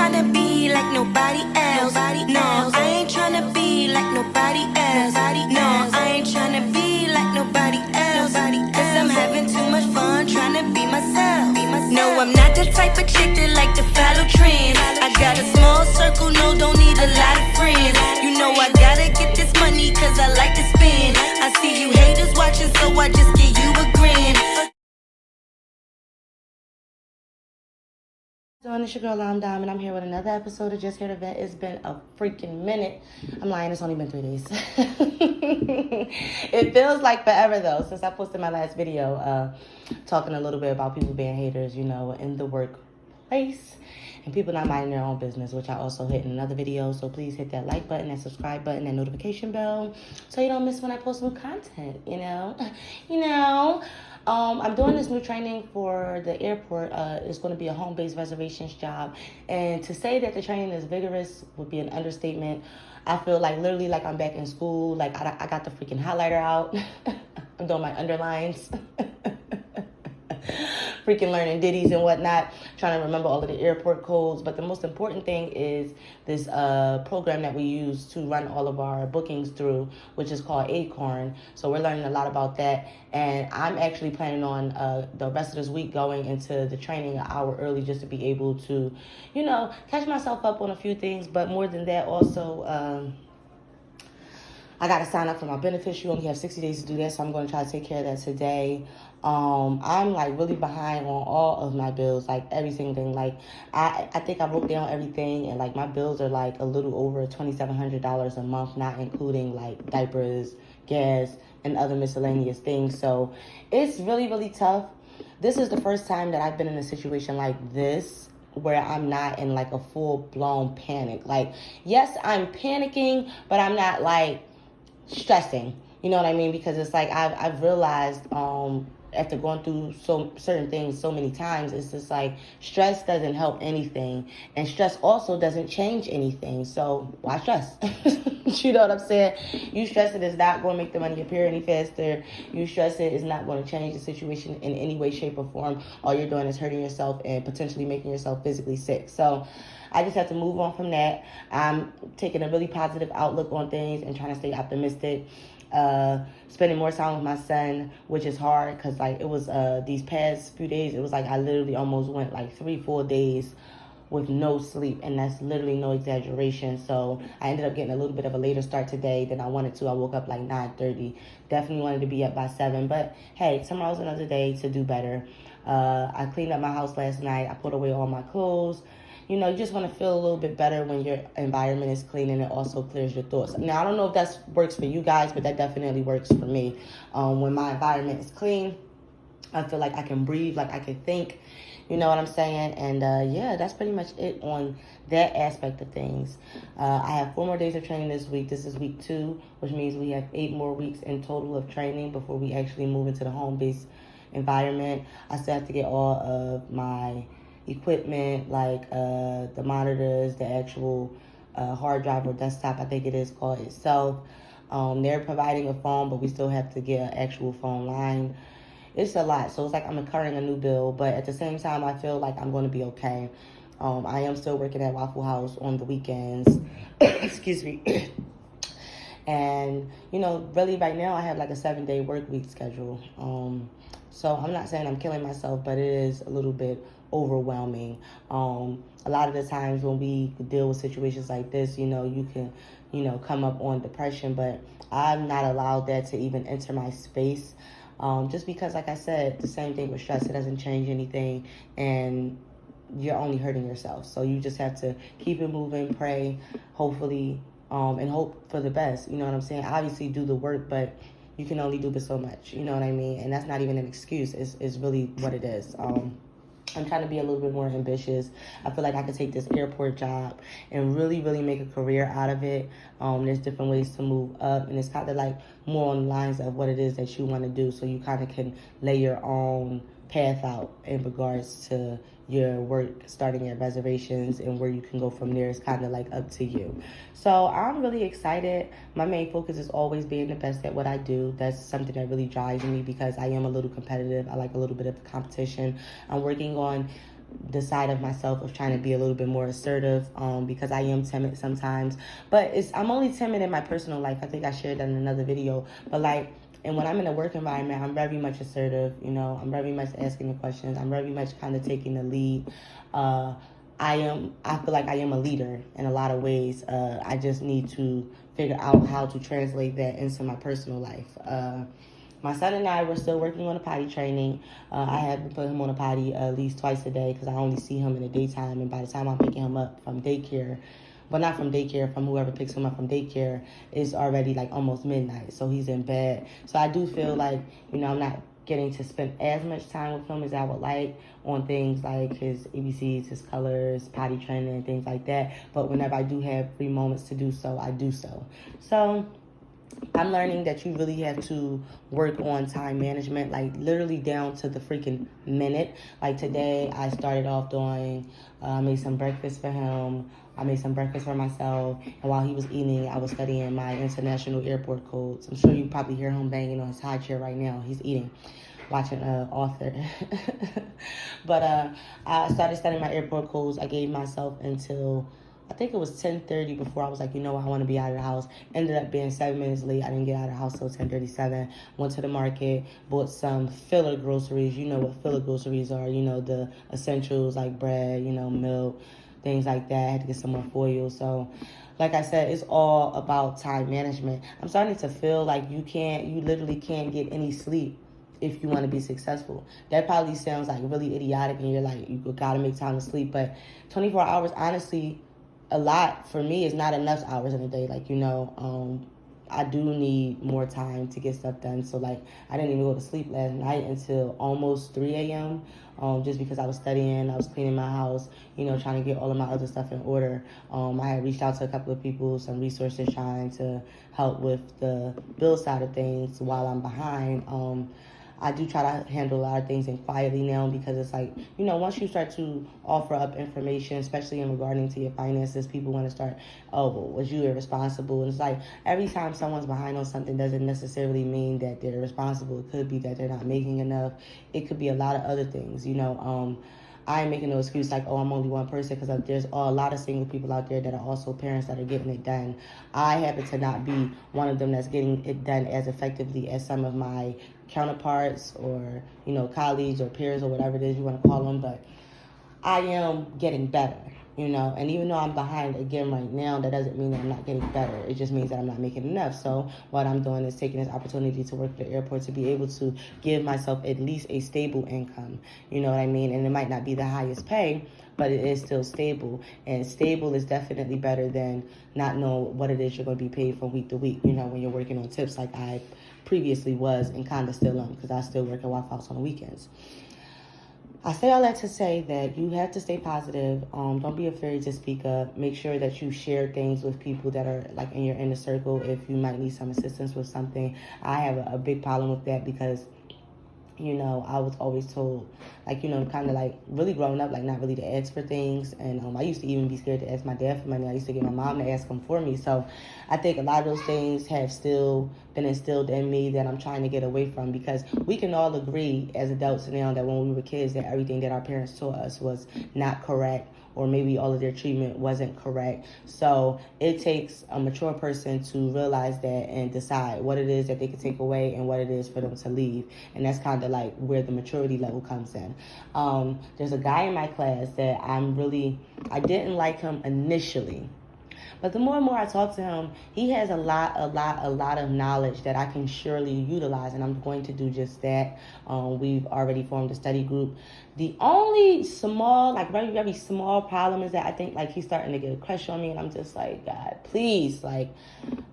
tryna be like nobody else. No, I ain't tryna be like nobody else. No, I ain't tryna be like nobody else. Cause I'm having too much fun tryna be myself. No, I'm not the type of chick that like to follow trends. I got a small circle, no, don't need a lot of friends. You know I gotta get this money cause I like to spend. I see you haters watching, so I just give you a grin. So it's your girl, I'm Dom, and I'm here with another episode of Justheretovent. It's been a freaking minute. I'm lying, it's only been 3 days. It feels like forever, though, since I posted my last video talking a little bit about people being haters, you know, in the workplace and people not minding their own business, which I also hit in another video. So please hit that like button, that subscribe button, that notification bell so you don't miss when I post new content, you know. I'm doing this new training for the airport. It's going to be a home-based reservations job. And to say that the training is vigorous would be an understatement. I feel like literally like I'm back in school. Like I got the freaking highlighter out. I'm doing my underlines. Freaking learning ditties and whatnot, trying to remember all of the airport codes. But the most important thing is this program that we use to run all of our bookings through, which is called Acorn. So we're learning a lot about that. And I'm actually planning on the rest of this week going into the training an hour early just to be able to, you know, catch myself up on a few things. But more than that, also, I got to sign up for my Beneficiary. Only have 60 days to do that, so I'm going to try to take care of that today. I'm like really behind on all of my bills, like everything. Like I think I wrote down everything, and like my bills are like a little over $2,700 a month, not including like diapers, gas, and other miscellaneous things. So it's really, really tough. This is the first time that I've been in a situation like this where I'm not in like a full-blown panic. Like, yes, I'm panicking, but I'm not like stressing, you know what I mean? Because it's like I've realized after going through certain things so many times, it's just like stress doesn't help anything, and stress also doesn't change anything. So why stress? You know what I'm saying? You stress it is not going to make the money appear any faster. You stress it is not going to change the situation in any way, shape, or form. All you're doing is hurting yourself and potentially making yourself physically sick. So I just have to move on from that. I'm taking a really positive outlook on things and trying to stay optimistic. Spending more time with my son, which is hard because like it was these past few days, it was like I literally almost went like 3-4 days with no sleep, and that's literally no exaggeration. So I ended up getting a little bit of a later start today than I wanted to. I woke up like 9:30. Definitely wanted to be up by 7, but hey, tomorrow's another day to do better. I cleaned up my house last night. I put away all my clothes. You know, you just want to feel a little bit better when your environment is clean, and it also clears your thoughts. Now, I don't know if that works for you guys, but that definitely works for me. When my environment is clean, I feel like I can breathe, like I can think. You know what I'm saying? And yeah, that's pretty much it on that aspect of things. I have 4 more days of training this week. This is week 2, which means we have 8 more weeks in total of training before we actually move into the home-based environment. I still have to get all of my equipment, like the monitors, the actual hard drive or desktop, I think it is called itself. They're providing a phone, but we still have to get an actual phone line. It's a lot, so it's like I'm incurring a new bill, but at the same time, I feel like I'm going to be okay. I am still working at Waffle House on the weekends. Excuse me. And, you know, really right now I have like a 7-day work week schedule. So I'm not saying I'm killing myself, but it is a little bit overwhelming. A lot of the times when we deal with situations like this, you know, you can, you know, come up on depression, but I'm not allowed that to even enter my space. Just because, like I said, the same thing with stress, it doesn't change anything, and you're only hurting yourself. So you just have to keep it moving, pray, hopefully, and hope for the best. You know what I'm saying? Obviously do the work, but you can only do but so much. You know what I mean? And that's not even an excuse. It's really what it is. I'm trying to be a little bit more ambitious. I feel like I could take this airport job and really, really make a career out of it. There's different ways to move up, and it's kind of like more on the lines of what it is that you want to do, so you kind of can lay your own path out in regards to your work, starting at reservations, and where you can go from there is kind of like up to you. So I'm really excited. My main focus is always being the best at what I do. That's something that really drives me because I am a little competitive. I like a little bit of competition. I'm working on the side of myself of trying to be a little bit more assertive, because I am timid sometimes. But I'm only timid in my personal life. I think I shared that in another video. But like, and when I'm in a work environment, I'm very much assertive. You know, I'm very much asking the questions. I'm very much kind of taking the lead. I feel like I am a leader in a lot of ways. I just need to figure out how to translate that into my personal life. My son and I were still working on a potty training. I had to put him on a potty at least twice a day because I only see him in the daytime. And by the time I'm picking him up from daycare, well, not from daycare, from whoever picks him up from daycare, it's already like almost midnight. So he's in bed. So I do feel like, you know, I'm not getting to spend as much time with him as I would like on things like his ABCs, his colors, potty training, and things like that. But whenever I do have free moments to do so, I do so. So I'm learning that you really have to work on time management, like literally down to the freaking minute. Like today, I started off doing, I made some breakfast for him. I made some breakfast for myself. And while he was eating, I was studying my international airport codes. I'm sure you probably hear him banging on his high chair right now. He's eating, watching author. But I started studying my airport codes. I gave myself until, I think it was 10:30 before I was like, you know what, I want to be out of the house. Ended up being 7 minutes late. I didn't get out of the house till 10:37. Went to the market, bought some filler groceries. You know what filler groceries are. You know, the essentials like bread, you know, milk, things like that. I had to get some more foil. So, like I said, it's all about time management. I'm starting to feel like you literally can't get any sleep if you want to be successful. That probably sounds like really idiotic and you're like, you gotta make time to sleep. But 24 hours, honestly, a lot for me is not enough hours in a day. Like, you know, I do need more time to get stuff done. So like, I didn't even go to sleep last night until almost 3 a.m. Just because I was studying, I was cleaning my house, you know, trying to get all of my other stuff in order. I had reached out to a couple of people, some resources, trying to help with the bill side of things while I'm behind. I do try to handle a lot of things in quietly now because it's like, you know, once you start to offer up information, especially in regarding to your finances, people want to start, oh, well, was you irresponsible? And it's like every time someone's behind on something doesn't necessarily mean that they're irresponsible. It could be that they're not making enough. It could be a lot of other things, you know. I ain't making no excuse like, oh, I'm only one person, because there's a lot of single people out there that are also parents that are getting it done. I happen to not be one of them that's getting it done as effectively as some of my counterparts or, you know, colleagues or peers or whatever it is you want to call them, but I am getting better, you know, and even though I'm behind again right now, that doesn't mean that I'm not getting better. It just means that I'm not making enough. So what I'm doing is taking this opportunity to work at the airport to be able to give myself at least a stable income, you know what I mean? And it might not be the highest pay, but it is still stable. And stable is definitely better than not knowing what it is you're going to be paid from week to week, you know, when you're working on tips like I previously was and kind of still am, because I still work at Waffle House on the weekends. I say all that to say that you have to stay positive. Don't be afraid to speak up. Make sure that you share things with people that are like in your inner circle if you might need some assistance with something. I have a big problem with that because, you know, I was always told, like, you know, kind of like really growing up, like not really to ask for things. And I used to even be scared to ask my dad for money. I used to get my mom to ask him for me. So I think a lot of those things have still been instilled in me that I'm trying to get away from, because we can all agree as adults now that when we were kids that everything that our parents taught us was not correct, or maybe all of their treatment wasn't correct. So it takes a mature person to realize that and decide what it is that they can take away and what it is for them to leave. And that's kind of like where the maturity level comes in. There's a guy in my class that I didn't like him initially. But the more and more I talk to him, he has a lot of knowledge that I can surely utilize, and I'm going to do just that. We've already formed a study group. The only small, like very, very small problem is that I think like he's starting to get a crush on me, and I'm just like, God, please, like,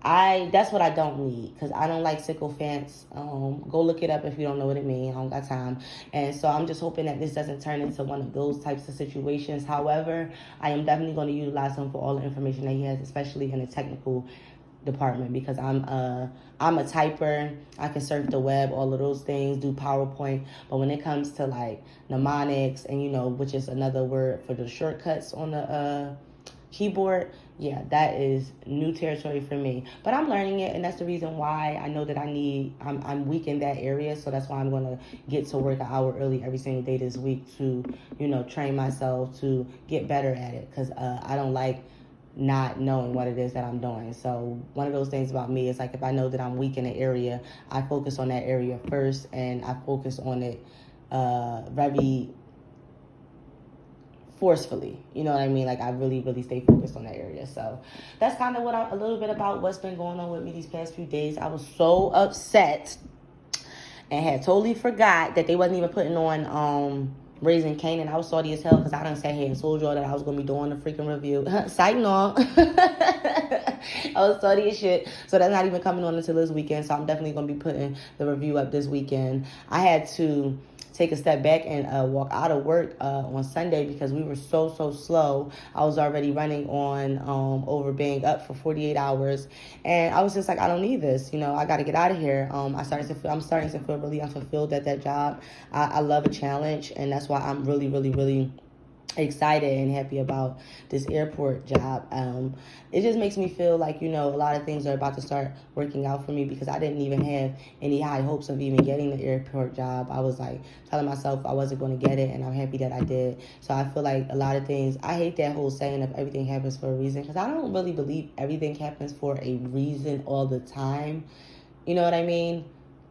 that's what I don't need, because I don't like sycophants. Go look it up if you don't know what it means. I don't got time. And so I'm just hoping that this doesn't turn into one of those types of situations. However, I am definitely going to utilize him for all the information that he has, especially in the technical department, because I'm a typer. I can surf the web, all of those things, do PowerPoint. But when it comes to like mnemonics and, you know, which is another word for the shortcuts on the keyboard, yeah, that is new territory for me. But I'm learning it, and that's the reason why I know that I'm weak in that area. So that's why I'm going to get to work an hour early every single day this week to, train myself to get better at it. Because I don't like not knowing what it is that I'm doing. So one of those things about me is like, if I know that I'm weak in an area, I focus on that area first, and I focus on it very forcefully. You know what I mean? Like, I really, really stay focused on that area. So that's kind of a little bit about what's been going on with me these past few days. I was so upset and had totally forgot that they wasn't even putting on Raising Canaan. I was salty as hell because I done sat here and told y'all that I was going to be doing a freaking review. Sight on. I was salty as shit. So that's not even coming on until this weekend. So I'm definitely going to be putting the review up this weekend. I had to take a step back and walk out of work on Sunday because we were so slow. I was already running on over being up for 48 hours, and I was just like, I don't need this. I got to get out of here. I'm starting to feel really unfulfilled at that job. I love a challenge, and that's why I'm really, really, really excited and happy about this airport job. It just makes me feel like, a lot of things are about to start working out for me, because I didn't even have any high hopes of even getting the airport job. I was like telling myself I wasn't going to get it, and I'm happy that I did. So I feel like a lot of things, I hate that whole saying of everything happens for a reason, because I don't really believe everything happens for a reason all the time. You know what I mean?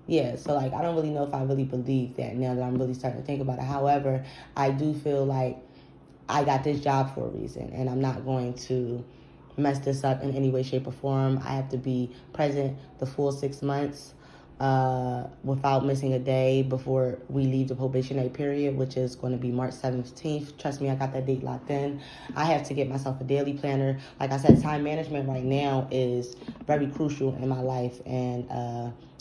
Yeah, so like, I don't really know if I really believe that now that I'm really starting to think about it. However, I do feel like I got this job for a reason, and I'm not going to mess this up in any way, shape, or form. I have to be present the full 6 months without missing a day before we leave the probationary period, which is going to be March 17th. Trust me, I got that date locked in. I have to get myself a daily planner. Like I said, time management right now is very crucial in my life, and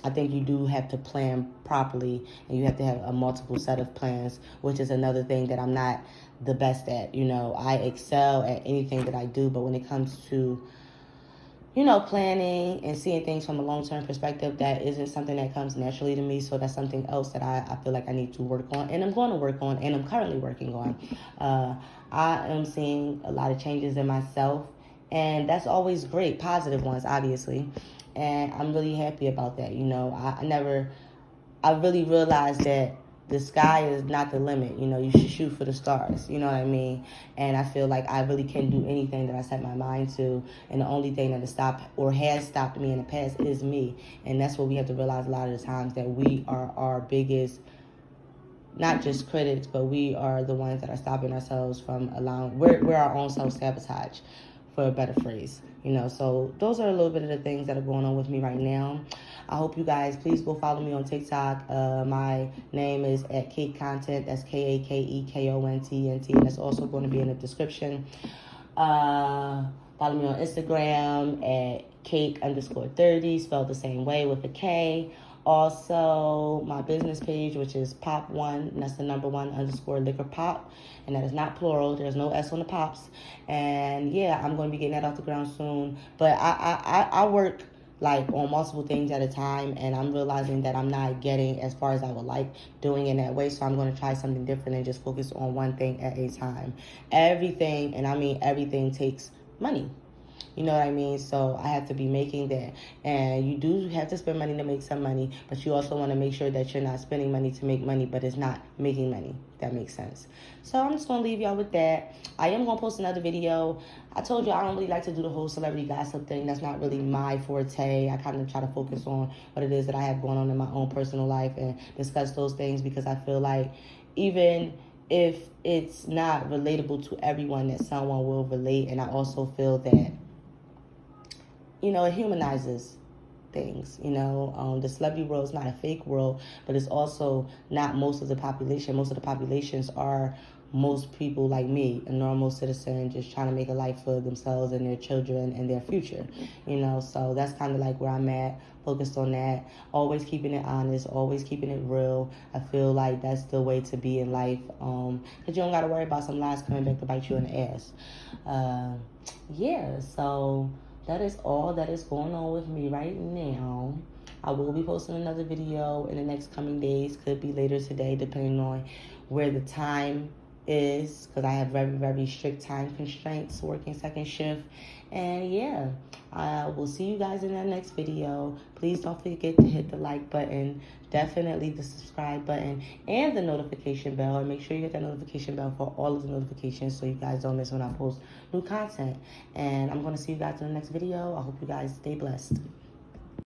I think you do have to plan properly, and you have to have a multiple set of plans, which is another thing that I'm not the best at. I excel at anything that I do, but when it comes to planning and seeing things from a long-term perspective, that isn't something that comes naturally to me. So that's something else that I feel like I need to work on, and I'm going to work on, and I'm currently working on. I am seeing a lot of changes in myself, and that's always great, positive ones, obviously, and I'm really happy about that. I really realized that the sky is not the limit. You should shoot for the stars. You know what I mean? And I feel like I really can do anything that I set my mind to. And the only thing that has stopped me in the past is me. And that's what we have to realize a lot of the times, that we are our biggest, not just critics, but we are the ones that are stopping ourselves from we're our own self-sabotage, for a better phrase. So those are a little bit of the things that are going on with me right now. I hope you guys, please go follow me on TikTok. My name is at Cake Content. That's KAKEKONTNT. And that's also going to be in the description. Follow me on Instagram at cake_30, spelled the same way with a K. Also, my business page, which is Pop1, and that's the number 1_liquor pop. And that is not plural. There's no S on the pops. And yeah, I'm going to be getting that off the ground soon. But I work like on multiple things at a time, and I'm realizing that I'm not getting as far as I would like doing in that way. So I'm going to try something different and just focus on one thing at a time. Everything, and I mean everything, takes money. You know what I mean? So I have to be making that. And you do have to spend money to make some money, but you also want to make sure that you're not spending money to make money, but it's not making money. That makes sense. So I'm just going to leave y'all with that. I am going to post another video. I told you I don't really like to do the whole celebrity gossip thing. That's not really my forte. I kind of try to focus on what it is that I have going on in my own personal life and discuss those things, because I feel like even if it's not relatable to everyone, that someone will relate. And I also feel that it humanizes things. The celebrity world is not a fake world, but it's also not most of the population. Most of the populations are most people like me, a normal citizen, just trying to make a life for themselves and their children and their future. So that's kind of like where I'm at, focused on that, always keeping it honest, always keeping it real. I feel like that's the way to be in life, because you don't got to worry about some lies coming back to bite you in the ass. So that is all that is going on with me right now. I will be posting another video in the next coming days. Could be later today, depending on where the time is, because I have very, very strict time constraints working second shift. And yeah, I will see you guys in that next video. Please don't forget to hit the like button, definitely the subscribe button, and the notification bell. And make sure you hit that notification bell for all of the notifications so you guys don't miss when I post new content. And I'm going to see you guys in the next video. I hope you guys stay blessed.